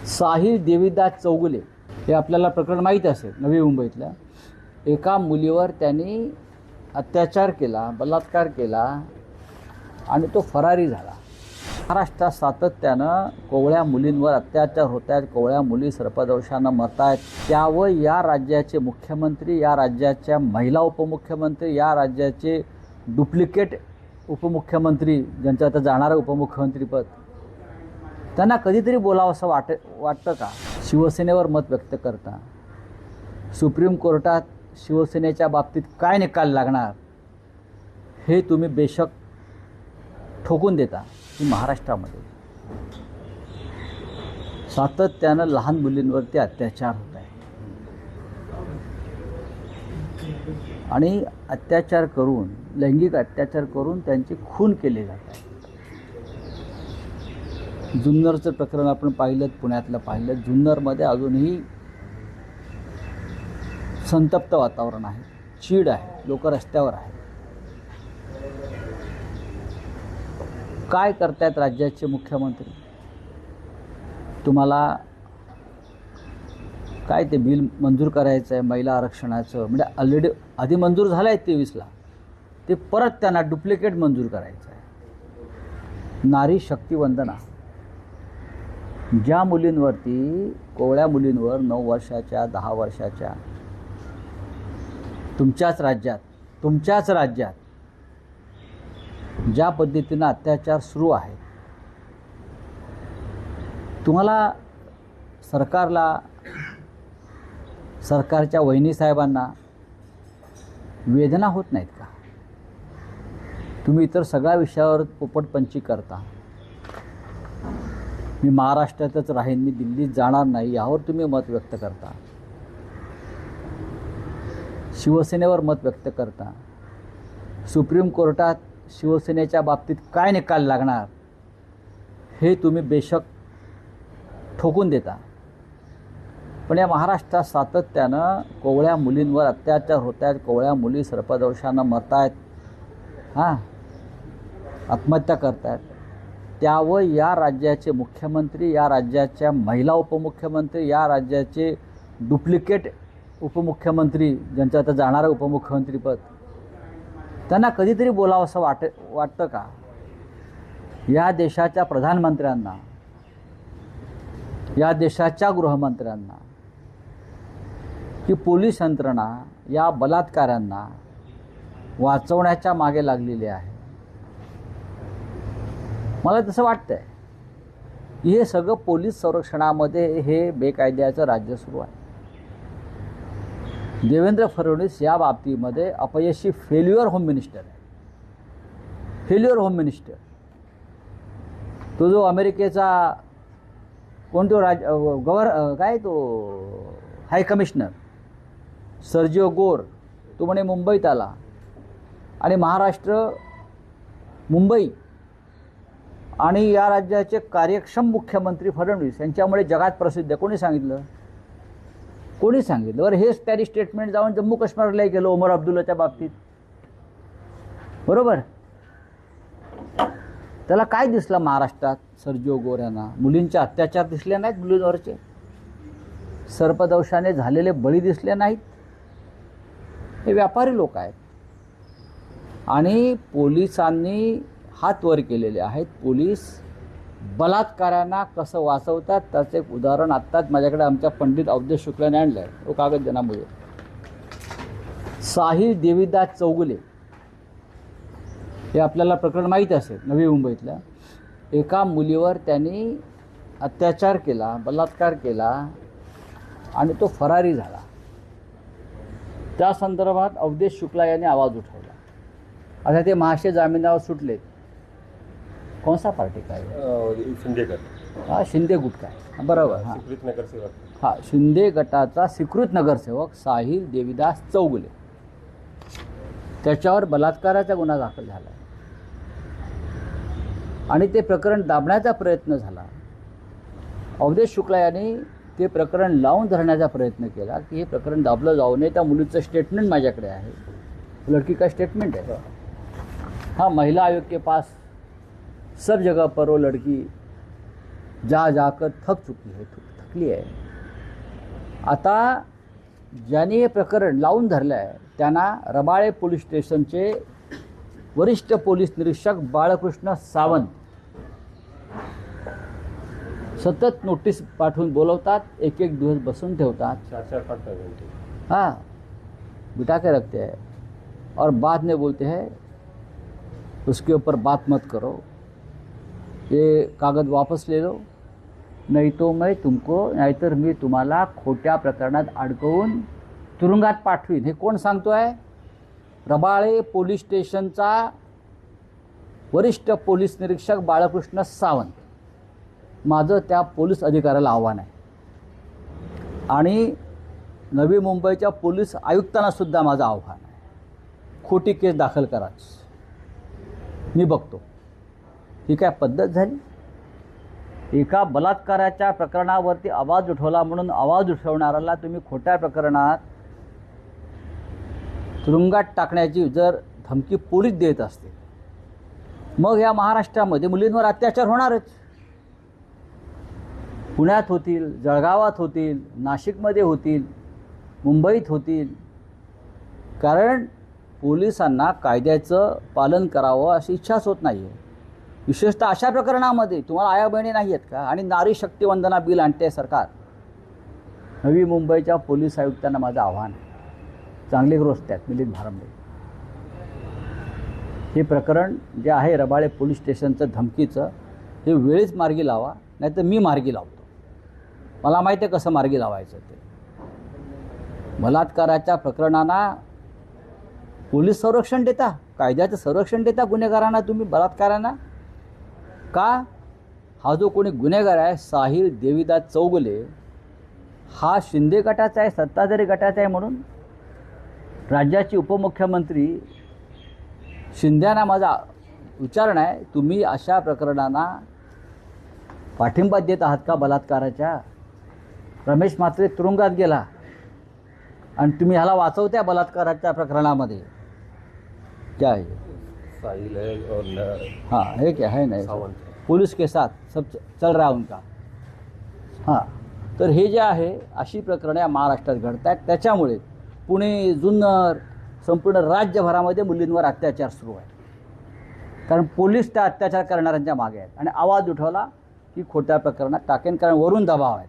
साहिल देवीदास चौगुले हे आपल्याला प्रकरण माहीत असेल. नवी मुंबईतल्या एका मुलीवर त्यांनी अत्याचार केला, बलात्कार केला आणि तो फरारी झाला. महाराष्ट्रात सातत्यानं कोवळ्या मुलींवर अत्याचार होत आहेत, कोवळ्या मुली सर्पदंशानं मरत आहेत. त्यावर या राज्याचे मुख्यमंत्री, या राज्याच्या महिला उपमुख्यमंत्री, या राज्याचे डुप्लिकेट उपमुख्यमंत्री, ज्यांचं आता जाणारं उपमुख्यमंत्रीपद, त्यांना कधीतरी बोलावं असं वाटतं का? शिवसेनेवर मत व्यक्त करता सुप्रीम कोर्टात शिवसेनेच्या बाबतीत काय निकाल लागणार हे तुम्ही बेशक ठोकून देता की महाराष्ट्रामध्ये सातत्यानं लहान मुलींवरती अत्याचार होत आहे आणि अत्याचार करून, लैंगिक अत्याचार करून त्यांचे खून केले जात आहे. जुन्नरचं प्रकरण आपण पाहिलं, पुण्यातलं पाहिलं. जुन्नरमध्ये अजूनही संतप्त वातावरण आहे, चीड आहे, लोक रस्त्यावर आहेत. काय करतायत राज्याचे मुख्यमंत्री? तुम्हाला काय ते बिल मंजूर करायचं आहे महिला आरक्षणाचं, म्हणजे ऑलरेडी आधी मंजूर झालं आहे 23ला, ते परत त्यांना डुप्लिकेट मंजूर करायचं आहे. नारी शक्ती वंदना, ज्या मुलींवरती, कोवळ्या मुलींवर 9 वर्षाच्या 10 वर्षाच्या तुमच्याच राज्यात ज्या पद्धतीनं अत्याचार सुरू आहे, तुम्हाला सरकारला, सरकारच्या वहिनी साहेबांना वेदना होत नाहीत का? तुम्ही इतर सगळ्या विषयावर पोपटपंची करता. मी महाराष्ट्रातच राहीन, मी दिल्लीत जाणार नाही, यावर तुम्ही मत व्यक्त करता. शिवसेनेवर मत व्यक्त करता. सुप्रीम कोर्टात शिवसेनेच्या बाबतीत काय निकाल लागणार हे तुम्ही बेशक ठोकून देता. पण या महाराष्ट्रात सातत्यानं कोवळ्या मुलींवर अत्याचार होत आहेत, कोवळ्या मुली सर्पदंशानं मरत आहेत, आत्महत्या करत आहेत. त्यावर या राज्याचे मुख्यमंत्री, या राज्याच्या महिला उपमुख्यमंत्री, या राज्याचे डुप्लिकेट उपमुख्यमंत्री, ज्यांचं आता जाणारं उपमुख्यमंत्रीपद, त्यांना कधीतरी बोलावं असं वाटतं का? या देशाच्या प्रधानमंत्र्यांना, या देशाच्या गृहमंत्र्यांना की पोलीस यंत्रणा या बलात्काऱ्यांना वाचवण्याच्या मागे लागलेली आहे. मला तसं वाटतंय की हे सगळं पोलीस संरक्षणामध्ये हे बेकायद्याचं राज्य सुरू आहे. देवेंद्र फडणवीस या बाबतीमध्ये अपयशी फेल्युअर होम मिनिस्टर आहे. Failure home minister. तो जो अमेरिकेचा कोणतो काय तो हाय कमिशनर सर्जिओ गोर, तो म्हणे मुंबईत आला आणि महाराष्ट्र, मुंबई आणि या राज्याचे कार्यक्षम मुख्यमंत्री फडणवीस यांच्यामुळे जगात प्रसिद्ध आहे. कोणी सांगितलं? कोणी सांगितलं? बरं, हेच त्यांनी स्टेटमेंट जाऊन जम्मू काश्मीरला गेलं ओमर अब्दुल्लाच्या बाबतीत, बरोबर. त्याला काय दिसलं महाराष्ट्रात? सर्जिओ गोर यांना मुलींचे अत्याचार दिसले नाहीत, मुलींवरचे सर्पदंशाने झालेले बळी दिसले नाहीत. हे व्यापारी लोक आहेत आणि पोलिसांनी हात वर केलेले आहेत. पोलीस बलात्कारांना कसं वाचवतात त्याचं एक उदाहरण आत्ताच माझ्याकडे आमच्या पंडित अवधेश शुक्लाने आणलं आहे. तो कागद देण्यामुळे साहिल देवीदास चौगुले हे आपल्याला प्रकरण माहीत असेल. नवी मुंबईतल्या एका मुलीवर त्यांनी अत्याचार केला, बलात्कार केला आणि तो फरारी झाला. त्या संदर्भात अवधेश शुक्ला यांनी आवाज उठवला. आता ते महाशय जामिनावर सुटलेत. कौन सा पार्टी का है? शिंदे गट. हाँ, शिंदे गुट का है, बरोबर. हाँ, स्वीकृत नगरसेवक. हाँ, शिंदे गटाचा स्वीकृत नगरसेवक साहिल देवीदास चौगुले, त्याच्यावर बलात्काराचा गुन्हा दाखल झाला आणि ते प्रकरण दाबण्याचा प्रयत्न झाला. अवधेश शुक्ला यांनी ते प्रकरण लावून धरण्याचा प्रयत्न केला की हे प्रकरण दाबलं जाऊ नये. त्या मुलीचं स्टेटमेंट माझ्याकडे आहे. लड़की का स्टेटमेंट है. हाँ, महिला आयोग के पास सब जगह पर वो लड़की जा जाकर थक चुकी है, थकली आहे. आता ज्यांनी हे प्रकरण लावून धरलं आहे त्यांना रबाळे पोलीस स्टेशनचे वरिष्ठ पोलीस निरीक्षक बाळकृष्ण सावंत सतत नोटीस पाठवून बोलवतात, एक एक दिवस बसून ठेवतात. 4-5 घंटे. हाँ, बिठा के रखते हैं और बाद में बोलते हैं उसके ऊपर बात मत करो, ये कागद वापस ले लो, नहीं तो मैं तुमको, नाहीतर मी तुम्हाला खोट्या प्रकरणात अडकवून तुरुंगात पाठवीन. हे कोण सांगतो आहे? रबाळे पोलीस स्टेशनचा वरिष्ठ पोलीस निरीक्षक बाळकृष्ण सावंत. माझं त्या पोलीस अधिकाऱ्याला आव्हान आहे आणि नवी मुंबईच्या पोलीस आयुक्तांना सुद्धा माझं आव्हान आहे, खोटी केस दाखल कराच. मी बघतो ही काय पद्धत झाली. एका बलात्काराच्या प्रकरणावरती आवाज उठवला म्हणून आवाज उठवणाऱ्याला तुम्ही खोट्या प्रकरणात तुरुंगात टाकण्याची जर धमकी पोलीस देत असते, मग या महाराष्ट्रामध्ये मुलींवर अत्याचार होणारच. पुण्यात होतील, जळगावात होतील, नाशिकमध्ये होतील, मुंबईत होतील. कारण पोलिसांना कायद्याचं पालन करावं अशी इच्छाच होत नाही आहे. विशेषतः अशा प्रकरणामध्ये तुम्हाला आया बहिणी नाही आहेत का? आणि नारी शक्ती वंदना बिल आणते सरकार. नवी मुंबईच्या पोलीस आयुक्तांना माझं आव्हान आहे, चांगले ग्रोस्त आहेत मिलिंद भारंबे, हे प्रकरण जे आहे रबाळे पोलीस स्टेशनचं धमकीचं, हे वेळीच मार्गी लावा, नाहीतर मी मार्गी लावतो. मला माहिती आहे कसं मार्गी लावायचं ते. बलात्काराच्या प्रकरणांना पोलीस संरक्षण देता, कायद्याचं संरक्षण देता गुन्हेगारांना तुम्ही, बलात्कारांना का? हा जो कोणी गुन्हेगार आहे साहिल देविदास चौगुले, हा शिंदे गटाचा आहे, सत्ताधारी गटाचा आहे. म्हणून राज्याचे उपमुख्यमंत्री शिंद्यांना माझा विचारणं आहे, तुम्ही अशा प्रकरणांना पाठिंबा देत आहात का? बलात्काराच्या रमेश म्हात्रे तुरुंगात गेला आणि तुम्ही ह्याला वाचवत्या बलात्काराच्या प्रकरणामध्ये. क्या है? साहिल है और हाँ, है क्या है ना, सावंत पुलिस के साथ सब चल रहा है उनका. हां, तर हे जे आहे अशी प्रकरणं या महाराष्ट्रात घडत आहेत. त्याच्यामुळे पुणे, जुन्नर, संपूर्ण राज्यभरामध्ये मुलींवर अत्याचार सुरू आहे. कारण पोलीस त्या अत्याचार करणाऱ्यांच्या मागे आहेत आणि आवाज उठवला की खोट्या प्रकरणात टाकेन, कारण वरून दबाव आहेत.